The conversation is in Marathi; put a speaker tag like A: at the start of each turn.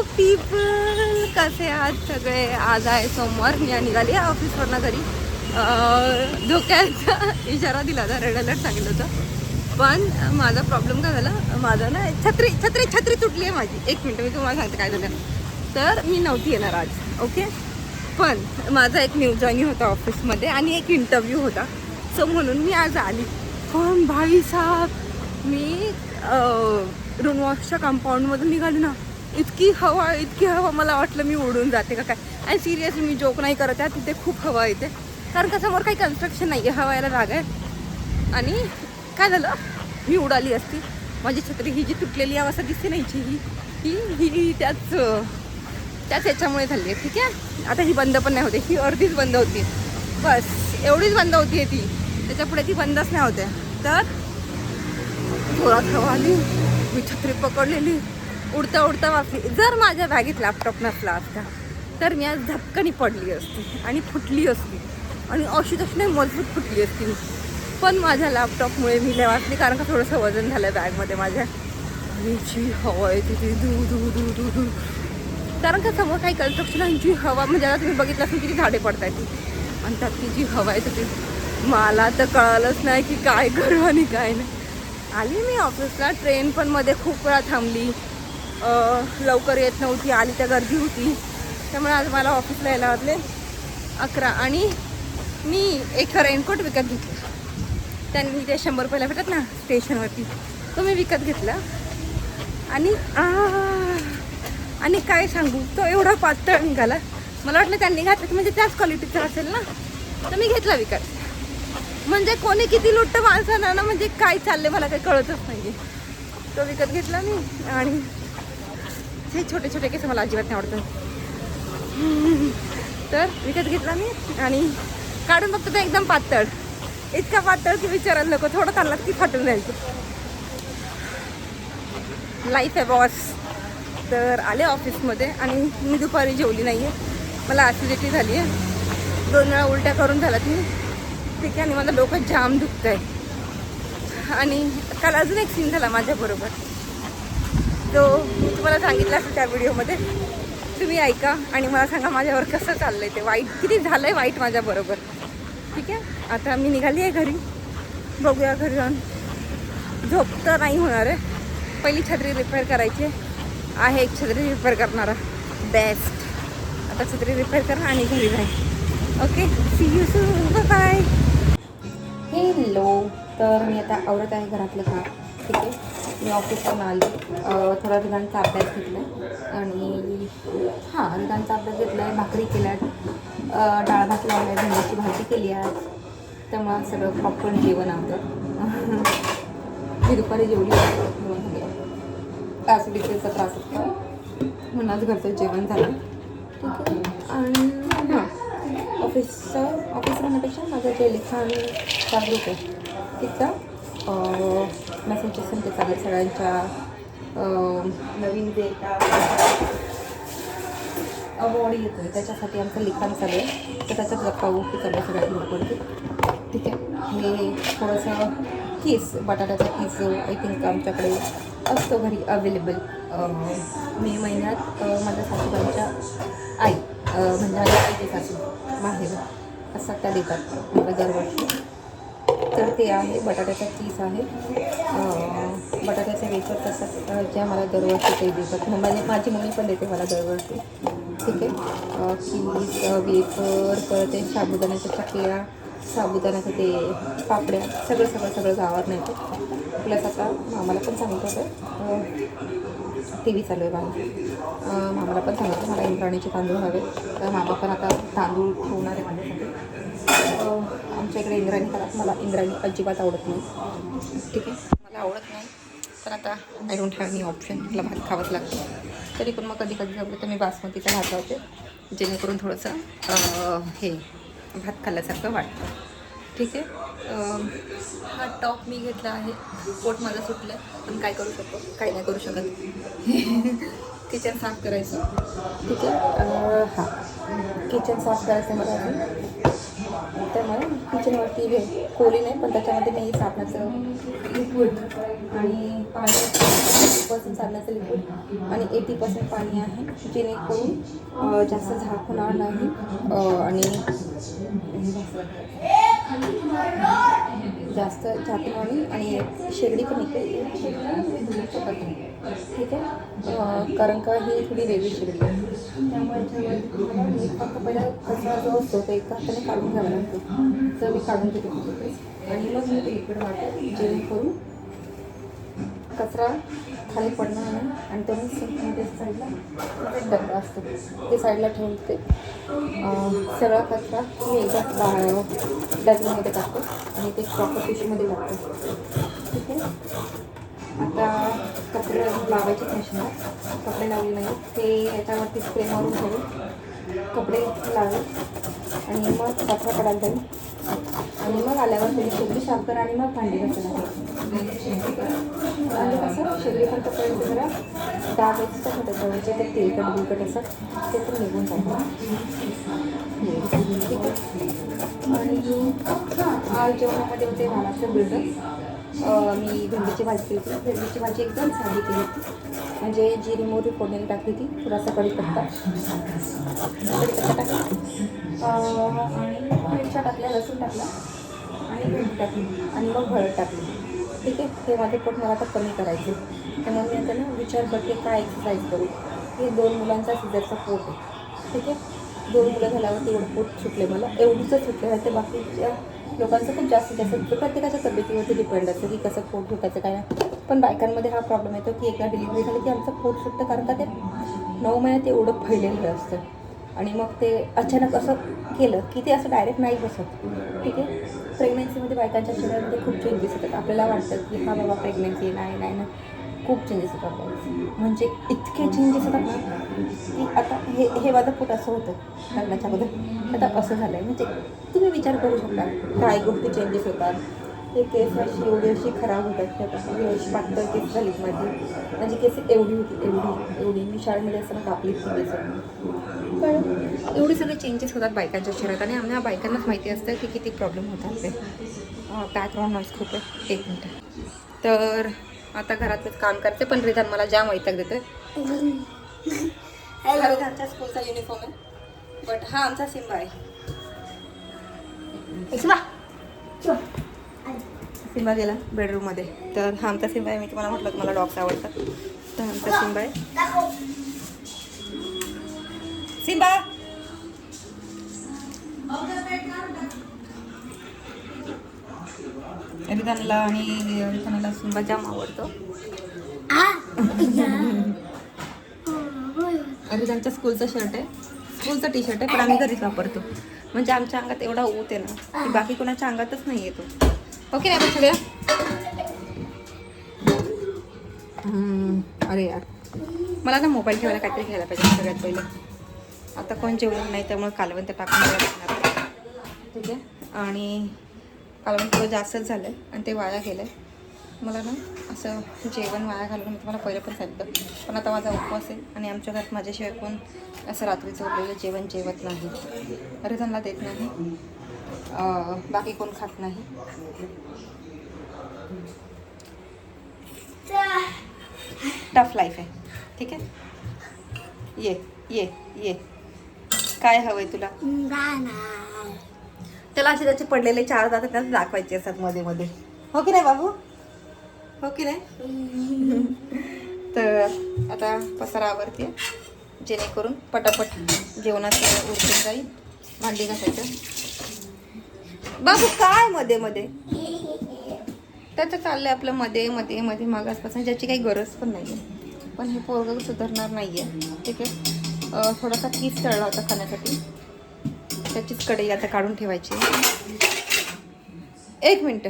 A: पीपल, कसे आज सगळे? आज आहे सोमवार. मी निघाली ऑफिसवरनं घरी. धोक्याचा इशारा दिला होता, रेड अलर्ट सांगितलं होतं. पण माझा प्रॉब्लेम काय झाला, माझा ना छत्री छत्री छत्री तुटली आहे माझी. एक मिनटं मी तुम्हाला सांगते काय झालं. तर मी नव्हती येणार आज, ओके. पण माझा एक न्यू जॉईनिंग होता ऑफिसमध्ये आणि एक इंटरव्ह्यू होता. सो म्हणून मी आज आली. पण भाई साहेब, मी रुनवॉशच्या कंपाऊंडमधून निघाली ना, इतकी हवा, मला वाटलं मी उडून जाते का काय. आणि सिरियसली मी जोक नाही करत आहे, तिथे खूप हवा येते. कारण का समोर काही कन्स्ट्रक्शन नाही आहे, हवा यायला जागा आहे. आणि काय झालं, मी उडाली असती. माझी छत्री ही जी तुटलेली अवस्था दिसते नाही ही ही ही त्याच याच्यामुळे झाली आहे. ठीक आहे, आता ही बंद पण नाही होते, ही अर्धीच बंद होती, बस एवढीच बंद होती ती, त्याच्यापुढे ती बंदच नाही होते. तर जोरात हवा आली, मी छत्री पकडलेली, उडता उडता वाचली. जर माझ्या बॅगेत लॅपटॉप नसला असता तर मी आज झपकणी पडली असती आणि फुटली असती, आणि अशी तशी नाही मजबूत फुटली असती. पण माझ्या लॅपटॉपमुळे मी लय वाचली, कारण का थोडंसं वजन झालं बॅगमध्ये माझ्या. आणि जी हवा येते ती धू धू धू धू धू, कारण का समोर काही कन्स्ट्रक्शन आहे, जी हवा म्हणजे आता तुम्ही बघितलं असेल किती झाडे पडत आहेत, आणि त्यात ती जी हवा येते ती, मला तर कळालंच नाही की काय करू आणि काय नाही. आली मी ऑफिसला. ट्रेन पण मध्ये खूप वेळा थांबली, लवकर येत नव्हती, आली त्या गर्दी होती. त्यामुळे आज मला ऑफिसला यायला वाटले 11. आणि मी एक रेनकोट विकत घेतला. त्यांनी ते 100 रुपयाला भेटत ना स्टेशनवरती, तो मी विकत घेतला. आणि काय सांगू, तो एवढा पातळ निघाला. मला वाटलं त्यांनी घातलं म्हणजे त्याच क्वालिटीचा असेल ना, तर मी घेतला विकत. म्हणजे कोणी किती लुटतं माणसानं ना, म्हणजे काय चाललंय मला काही कळतच नाही. तो विकत घेतला मी. आणि हे छोटे छोटे केस मला अजिबात नाही आवडतं, तर विकत घेतला मी. आणि काढून बघतो तर एकदम पातळ, इतका पातळ की विचारायला नको, थोडं चालला की फाटून जायचं. लाईफ आहे बॉस. तर आले ऑफिसमध्ये आणि मी दुपारी जेवली नाही आहे, मला ॲसिडिटी झाली आहे, 2 वेळा उलट्या करून झाल्यात मी. ठीक आहे, आणि मला डोकं जाम दुखत आहे. आणि काल अजून एक सीन झाला माझ्याबरोबर, जो मी तुम्हाला सांगितलं असेल त्या व्हिडिओमध्ये, तुम्ही ऐका आणि मला सांगा माझ्यावर कसं चाललं आहे ते, वाईट किती झालं आहे वाईट माझ्याबरोबर. ठीक आहे, आता मी निघाली आहे घरी. बघूया घरी जाऊन. झोप तर नाही होणार आहे, पहिली छत्री रिपेअर करायची आहे. एक छत्री रिपेअर करणारा बेस्ट. आता छत्री रिपेअर करा आणि घरी जाईल. Okay, see you soon, bye. Hello. तर मी आता आवरत आहे घरातलं काम. ठीक आहे, मी ऑफिसवरून आली, थोडा रिदानचा अभ्यास घेतला आणि रिदानचा अभ्यास घेतला आहे. भाकरी केल्या, डाळ भात लावला आहे, भेंडीची भाजी केली आहे. त्यामुळं सगळं प्रॉपर जेवण आवडतं. मी दुपारी जेवली, ॲसिडिटीचा त्रास होता म्हणून आज घरचं जेवण झालं. ठीक आहे, आणि ऑफिस राहण्यापेक्षा माझं जे लिखाणचा ग्रुप आहे तिथं मेसेजेस ते चालू सगळ्यांच्या नवीन जे अवॉर्ड येतो आहे त्याच्यासाठी आमचं लिखाण चालू आहे. तर त्याच्यात गप्पा गोष्टी चालू सगळ्या ग्रुपवरती. ठीक आहे, मी थोडंसं कीस, बटाट्याचा कीस जो आय थिंक आमच्याकडे असतो घरी अवेलेबल. मे महिन्यात माझ्या सासूबाईंच्या आई, म्हणजे माझ्या आईची सासू माहेर असं त्या देतात मला दरवर्षी. तर ते आहे बटाट्याचा कीस आहे, बटाट्याचे वेफर्स असतात ज्या मला दरवर्षी ते देतात. माझी मम्मी पण देते मला दरवर्षी. ठीक आहे, कीस, वेफर, परत ते साबुदाण्याच्या चकल्या, साबुदाण्याचं ते पापड्या, सगळं गावात नाही येतं. प्लस आता मामाला पण सांगत होतं, टी व्ही चालू आहे बाहेर, मामाला पण सांगितलं मला इंद्राणीचे तांदूळ हवे. तर मामा पण आता तांदूळ ठेवणार आहे माझ्यासाठी. आमच्या इकडे इंद्राणी खातात, मला इंद्राणी अजिबात आवडत नाही. ठीक आहे, मला आवडत नाही, तर आता I don't have any option, मला भात खावंच लागतं. तरी पण मग कधी जमलं तर मी बासमतीचा भात लावते, जेणेकरून थोडंसं हे भात खाल्ल्यासारखं वाटतं. ठीक आहे, हा टॉप मी घेतला आहे, पोट माझं सुटलं आहे, पण काय करू शकतो, काही नाही करू शकत. किचन साफ करायचं. ठीक आहे, किचन साफ करायचं मला अजून. त्यामुळे किचनवरती खोली नाही, पण त्याच्यामध्ये मी साबणाचं लिक्विड आणि पाणी 80% चालण्याचं लिक्विड आणि 80% पाणी आहे, जेणेकरून जास्त झाक होणार नाही आणि जास्त झाक नाही आणि शेगडी पण येते. ठीक आहे, कारण का ही थोडी वेगळी शेगडी आहे, त्यामुळे याच्यामध्ये फक्त पहिला कचरा जो असतो तो एका हाताने काढून घ्यावा लागतो. तर मी काढून घेते आणि मग मी ते लिक्विड वाटते, जेणेकरून कचरा खाली पडणार नाही. आणि तो मी सिंकमध्ये साईडला एक डब्बा असतो ते साईडला ठेवते. सगळा कचरा मी एकदा डब्यामध्ये टाकतो आणि ते प्रॉपर टिश्यूमध्ये टाकतो. ठीक आहे, आता कपडे लावायचे मशीनला, कपडे लावले नाही ते याच्यावरती स्प्रे मारून ठेवून कपडे लावले आणि मग कचरा काढायला जाईल आणि मग आल्यावर थोडी शेगडी साफ करा आणि मग भांडी घासायला आणि कसं शेगडी पण कपड्याचं जरा डाग असतं का त्याच्यावरचे ते तेलकट बिलकट असतात ते पण निघून जातात. ठीक आहे, आणि आज जेवणामध्ये होते महाराष्ट्र बिल्डर. मी भेंडीची भाजी केली होती. भेंडीची भाजी एकदम साधी केली होती, म्हणजे जिरी मोहरी फोडणी टाकली होती, थोडासा कढीपत्ता टाकला आणि मिरच्या टाकल्या, लसूण टाकला आणि भेंडी टाकली आणि मग हळद टाकली. ठीक आहे, हे माझे पोट मला आता कमी करायचे, त्यामुळे मी आता ना विचार करते काय एक्सरसाइज करू. हे 2 मुलांचा सिझरचा पोट आहे. ठीक आहे, 2 मुलं झाल्यावर तेवढं पोट सुटले मला, एवढंच सुटले आहे. ते बाकीच्या लोकांचं खूप जास्त प्रत्येकाच्या तब्येतीवरती डिपेंड असतं की कसं पोट सुटायचं काय नाही. पण बायकांमध्ये हा प्रॉब्लेम येतो की एकदा डिलिव्हरी झाली की आमचं पोट सुटतं, कारण का ते 9 महिन्यात एवढं फैलेलं असतं आणि मग ते अचानक असं केलं की ते असं डायरेक्ट नाही बसत. ठीक आहे, प्रेग्नन्सीमध्ये बायकांच्या शरीरामध्ये खूप चेंजेस येतात. आपल्याला वाटतं की हा बाबा प्रेग्नन्सी नाही खूप चेंजेस होतात, म्हणजे इतके चेंजेस होतात ना की आता हे माझं पोट असं होतं लग्नाच्या अगोदर, आता असं झालं आहे. म्हणजे तुम्ही विचार करू शकता काय गोष्टी चेंजेस होतात. ते केस अशी खराब होतात, अशी पातळ केस झालीत माझी केस एवढी होती एवढी मी शाळेमध्ये असताना कापली ती केस. पण एवढे सगळे चेंजेस होतात बायकांच्या शरीरात आणि आम्हाला बायकांनाच माहिती असतं की किती प्रॉब्लेम होतात ते. बॅकग्राऊंड नॉईज खूप आहे, 1 मिनटं. तर आता घरातच काम करते, पण रिधान मला जाम वैताग देते. रिधानच्या स्कूलचा युनिफॉर्म आहे, बट हा आमचा सिम्बा आहे. सिम्बा गेला बेडरूममध्ये. तर हा आमचा सिम्बा आहे. मी तुम्हाला म्हटलं मला डॉग्स आवडतात, तर आमचा सिम्बा आहे. सिम्बा रिधानला आणि रिधानला सिम्बा जाम आवडतो. रिधानच्या स्कूलचं शर्ट आहे, स्कूलचं टी शर्ट आहे, पण आम्ही घरीच वापरतो. म्हणजे आमच्या अंगात एवढा ऊत आहे ना की बाकी कोणाच्या अंगातच नाही येतो. ओके नाही सगळ्या. अरे यार, मला ना मोबाईल ठेवायला काहीतरी घ्यायला पाहिजे सगळ्यात पहिले. आता कोण जेवण नाही त्यामुळे कालवण तर टाकून द्यायला लागणार. ठीक आहे, आणि कालवण थोडं जास्तच झालं आहे आणि ते वाया गेलं आहे. मला ना असं जेवण वाया घालून मी तुम्हाला पहिलं पण सांगितलं, पण आता माझा उपवास आहे आणि आमच्या घरात माझ्याशिवाय कोण असं रात्रीचं उरलेलं जेवण जेवत नाही. अरे त्यांना देत नाही, बाकी कोण खात नाही. टफ लाईफ आहे. ठीक आहे, ये काय हवंय तुला? त्याला असे त्याचे पडलेले 4 दात त्याला दाखवायचे असतात मध्ये मध्ये. हो की नाही बाबू, हो की नाही? तर आता पसारा आवरते जेणेकरून पटापट जेवणाचं उरकून जाईल. भांडी घासायचं. बाबू काय मध्ये मध्ये त्याचं चाललंय आपलं मध्ये मागासपासून, ज्याची काही गरज पण नाही आहे. पण हे पोरगं सुधारणार नाही आहे. ठीक आहे, थोडासा कीस तळला होता खाण्यासाठी, त्याचीच कढई आता काढून ठेवायची. 1 मिनटं.